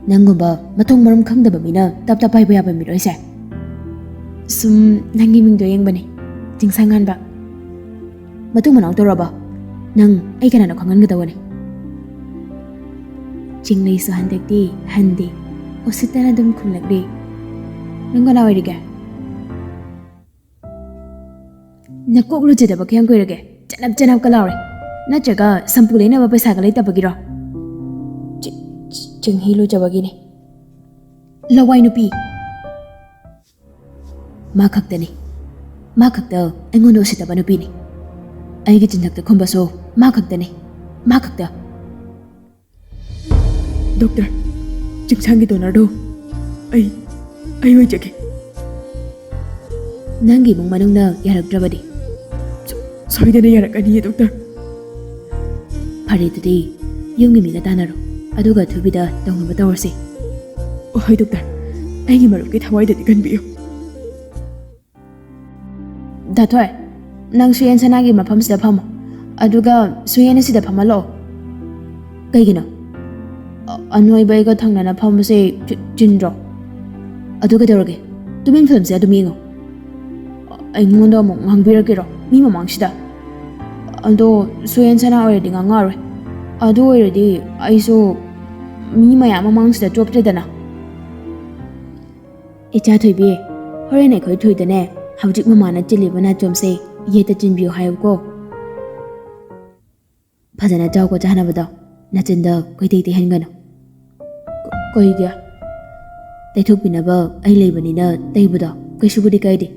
ꯅꯪꯒꯨꯝꯕ ꯃꯊꯣꯡ ꯃꯔꯝ ꯈꯪꯗꯕ ꯃꯤꯅ ꯇꯞ ꯇꯞ ꯄꯥꯏꯕ ꯌꯥꯕ ꯃꯤꯔꯣꯏꯁꯦ ꯁꯨꯝ ꯅꯪꯒꯤ ꯃꯤꯡꯗꯣ ꯌꯦꯡꯕꯅꯤ ꯆꯤꯡꯁꯥꯡꯉꯥꯟꯕ ꯃꯇꯨꯡ ꯃꯅꯥꯎ ꯇꯧꯔꯕ ꯅꯪ ꯑꯩ ꯀꯅꯥꯅꯣ ꯈꯪꯍꯟꯒꯗꯧꯕꯅꯤ ꯆꯤꯡꯂꯩꯁꯨ ꯍꯟꯗꯛꯇꯤ ꯍꯟꯗꯦ ꯎꯁꯤꯠꯇꯅ ꯑꯗꯨꯝ ꯈꯨꯝꯂꯛꯂꯤ ꯅꯪ ꯀꯅꯥ ꯑꯣꯏꯔꯤꯒꯦ ꯅꯀꯣꯛ ꯂꯨꯖꯗꯕ ꯀꯌꯥꯝ ꯀꯨꯏꯔꯒꯦ ꯆꯅꯞ ꯂꯥꯎꯔꯦ ꯅꯠꯇ꯭ꯔꯒ ꯁꯝꯄꯨ ꯂꯩꯅꯕ ꯄꯩꯁꯥꯒ ꯂꯩꯇꯕꯒꯤꯔꯣ ꯆꯤꯡꯍꯤ ꯂꯨꯖꯕꯒꯤꯅꯤ ꯂꯋꯥꯏ ꯅꯨꯄꯤ ꯃꯥ ꯈꯛꯇꯅꯤ ꯃꯥ ꯈꯛꯇ ꯑꯩꯉꯣꯟꯗ ꯎꯁꯤꯠꯇꯕ ꯅꯨꯄꯤꯅꯤ ꯑꯩꯒꯤ ꯆꯤꯟꯊꯛꯇ ꯈꯨꯝꯕꯁꯨ ꯃꯥ ꯈꯛꯇꯅꯤ ꯃꯥ ꯈꯛꯇ ꯗꯣꯛꯇꯔ ꯆꯤꯡꯁꯥꯡꯒꯤ ꯗꯣꯅꯔꯗꯣ ꯑꯩ ꯑꯣꯏꯖꯒꯦ ꯅꯪꯒꯤ ꯏꯃꯨꯡ ꯃꯅꯨꯡꯅ ꯌꯥꯔꯛꯇ꯭ꯔꯕꯗꯤ ꯁꯣꯏꯗꯅ ꯌꯥꯔꯛꯀꯅꯤꯌꯦ ꯗꯣꯛꯇꯔ ꯐꯔꯦ ꯑꯗꯨꯗꯤ ꯌꯨꯝꯒꯤ ꯃꯤꯒ ꯇꯥꯟꯅꯔꯣ ꯑꯗꯨꯒ ꯑꯊꯨꯕꯤꯗ ꯇꯧꯅꯕ ꯇꯧꯔꯁꯤ ꯍꯣꯏ ꯗꯣꯛꯇꯔ ꯑꯩꯒꯤ ꯃꯔꯨꯞꯀꯤ ꯊꯋꯥꯏꯗꯗꯤ ꯀꯟꯕꯤꯌꯨ ꯗꯥꯊꯣꯏ ꯅꯪ ꯁꯨꯌꯦꯟ ꯁꯅꯥꯒꯤ ꯃꯐꯝꯁꯤꯗ ꯐꯝꯃꯣ ꯑꯗꯨꯒ ꯁꯨꯌꯦꯟ ꯑꯁꯤꯗ ꯐꯝꯍꯜꯂꯛꯑꯣ ꯀꯩꯒꯤꯅꯣ ꯑꯅꯣꯏꯕ ꯑꯩꯒ ꯊꯪꯅꯅ ꯐꯝꯕꯁꯦ ꯆꯤꯟꯗ꯭ꯔꯣ ꯑꯗꯨ ꯀꯩꯗꯧꯔꯒꯦ ꯇꯨꯃꯤꯟ ꯐꯤꯂꯝꯁꯦ ꯑꯗꯨꯝ ꯌꯦꯡꯉꯣ ꯑꯩꯉꯣꯟꯗ ꯑꯃꯨꯛ ꯉꯥꯡꯕꯤꯔꯛꯀꯦꯔꯣ ꯃꯤ ꯃꯃꯥꯡꯁꯤꯗ ꯑꯗꯣ ꯁꯨꯌꯦꯟ ꯁꯅꯥ ꯑꯣꯏꯔꯗꯤ ꯉꯥꯡꯉꯛꯑꯔꯣꯏ ꯑꯗꯨ ꯑꯣꯏꯔꯗꯤ ꯑꯩꯁꯨ ꯃꯤ ꯃꯌꯥꯝ ꯃꯃꯥꯡꯁꯤꯗ ꯆꯣꯞꯇ꯭ꯔꯦꯗꯅ ꯏꯆꯥ ꯊꯣꯏꯕꯤ ꯍꯣꯔꯦꯟ ꯑꯩꯈꯣꯏ ꯊꯣꯏꯗꯅꯦ ꯍꯧꯖꯤꯛ ꯃꯃꯥꯅ ꯆꯤꯜꯂꯤꯕ ꯅꯥꯆꯣꯝꯁꯦ ꯌꯦꯠꯇ ꯆꯤꯟꯕꯤꯌꯨ ꯍꯥꯏꯌꯨꯀꯣ ꯐꯖꯅ ꯆꯥꯎꯀꯣ ꯆꯥꯅꯕꯗꯣ ꯅꯆꯤꯟꯗ ꯀꯣꯏꯇꯩ ꯇꯩꯍꯟꯒꯅꯨ ꯀꯩꯒꯤ ꯇꯩꯊꯣꯛꯄꯤꯅꯕ ꯑꯩ ꯂꯩꯕꯅꯤꯅ ꯇꯩꯕꯗꯣ ꯀꯩꯁꯨꯕꯨꯗꯤ ꯀꯥꯏꯗꯦ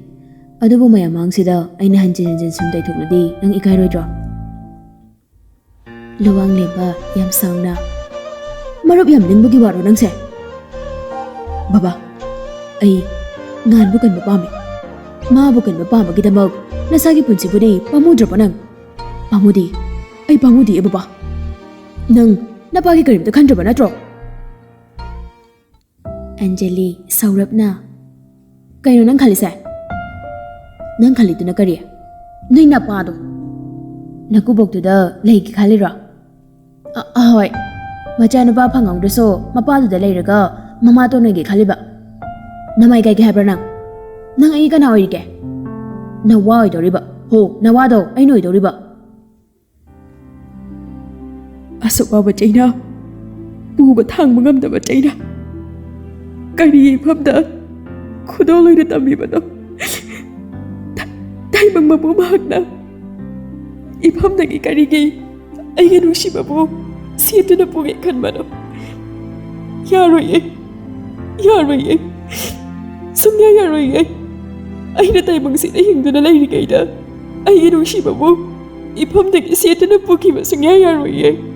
ꯑꯗꯨꯕꯨ ꯃꯌꯥꯝ ꯃꯥꯡꯁꯤꯗ ꯑꯩꯅ ꯍꯟꯖꯤꯟ ꯍꯟꯖꯤꯟ ꯁꯨꯝ ꯇꯩꯊꯣꯛꯂꯗꯤ ꯅꯪ ꯏꯀꯥꯏꯔꯣꯏꯗ꯭ꯔꯣ ꯂꯨꯋꯥꯡ ꯂꯦꯝꯕ ꯌꯥꯝ ꯁꯥꯎꯅ ꯃꯔꯨꯞ ꯌꯥꯝ ꯅꯤꯡꯕꯒꯤ ꯋꯥꯔꯣ ꯅꯪꯁꯦ ꯕꯕꯥ ꯑꯩ ꯉꯥꯟꯕꯨ ꯀꯟꯕ ꯄꯥꯝꯃꯤ ꯃꯥꯕꯨ ꯀꯟꯕ ꯄꯥꯝꯕꯒꯤꯗꯃꯛ ꯅꯁꯥꯒꯤ ꯄꯨꯟꯁꯤꯕꯨꯗꯤ ꯄꯥꯝꯃꯨꯗ꯭ꯔꯕꯣ ꯅꯪ ꯄꯥꯝꯃꯨꯗꯤ ꯑꯩ ꯄꯥꯝꯃꯨꯗꯤꯌꯦ ꯕꯕꯥ ꯅꯪ ꯅꯄꯥꯒꯤ ꯀꯔꯤꯝꯇ ꯈꯟꯗ꯭ꯔꯕ ꯅꯠꯇ꯭ꯔꯣ ꯑꯟꯖꯂꯤ ꯁꯧꯔꯞꯅ ꯀꯩꯅꯣ ꯅꯪ ꯈꯜꯂꯤꯁꯦ ꯅꯪ ꯈꯜꯂꯤꯗꯨꯅ ꯀꯔꯤ ꯅꯣꯏ ꯅꯄꯥꯗꯣ ꯅꯀꯨꯕꯣꯛꯇꯨꯗ ꯂꯩꯒꯦ ꯈꯜꯂꯤꯔꯣ ꯍꯣꯏ ꯃꯆꯥꯅꯨꯄꯥ ꯐꯪꯍꯧꯗ꯭ꯔꯁꯨ ꯃꯄꯥꯗꯨꯗ ꯂꯩꯔꯒ ꯃꯃꯥꯇꯣꯟ ꯑꯣꯏꯒꯦ ꯈꯜꯂꯤꯕ ꯅꯃꯥꯏ ꯀꯥꯏꯒꯦ ꯍꯥꯏꯕ꯭ꯔꯥ ꯅꯪ ꯑꯩ ꯀꯅꯥ ꯑꯣꯏꯔꯤꯒꯦ ꯅꯋꯥ ꯑꯣꯏꯗꯧꯔꯤꯕ ꯍꯣ ꯅꯋꯥꯗꯣ ꯑꯩꯅ ꯑꯣꯏꯗꯧꯔꯤꯕ ꯑꯁꯨꯛ ꯋꯥꯕ ꯆꯩꯅꯥ ꯄꯨꯕ ꯊꯥꯡꯕ ꯉꯝꯗꯕ ꯆꯩꯅꯥ ꯀꯔꯤ ꯏꯐꯝꯗ ꯈꯨꯗꯣꯜ ꯑꯣꯏꯅ ꯇꯝꯕꯤꯕꯅꯣ ꯇꯥꯏꯕꯪ ꯃꯄꯨ ꯃꯍꯥꯛꯅ ꯏꯐꯝꯗꯒꯤ ꯀꯔꯤꯒꯤ ꯑꯩꯒꯤ ꯅꯨꯡꯁꯤꯕꯕꯨ ꯁꯦꯠꯇꯨꯅ ꯄꯨꯒꯦ ꯈꯟꯕꯅꯣ ꯌꯥꯔꯣꯏꯌꯦ ꯌꯥꯔꯣꯏꯌꯦ ꯁꯨꯡꯌꯥ ꯌꯥꯔꯣꯏꯌꯦ ꯑꯩꯅ ꯇꯥꯏꯕꯪꯁꯤꯗ ꯍꯤꯡꯗꯨꯅ ꯂꯩꯔꯤꯉꯩꯗ ꯑꯩꯒꯤ ꯅꯨꯡꯁꯤꯕꯕꯨ 이펌 되기 시에트는 부기면 승야야 로예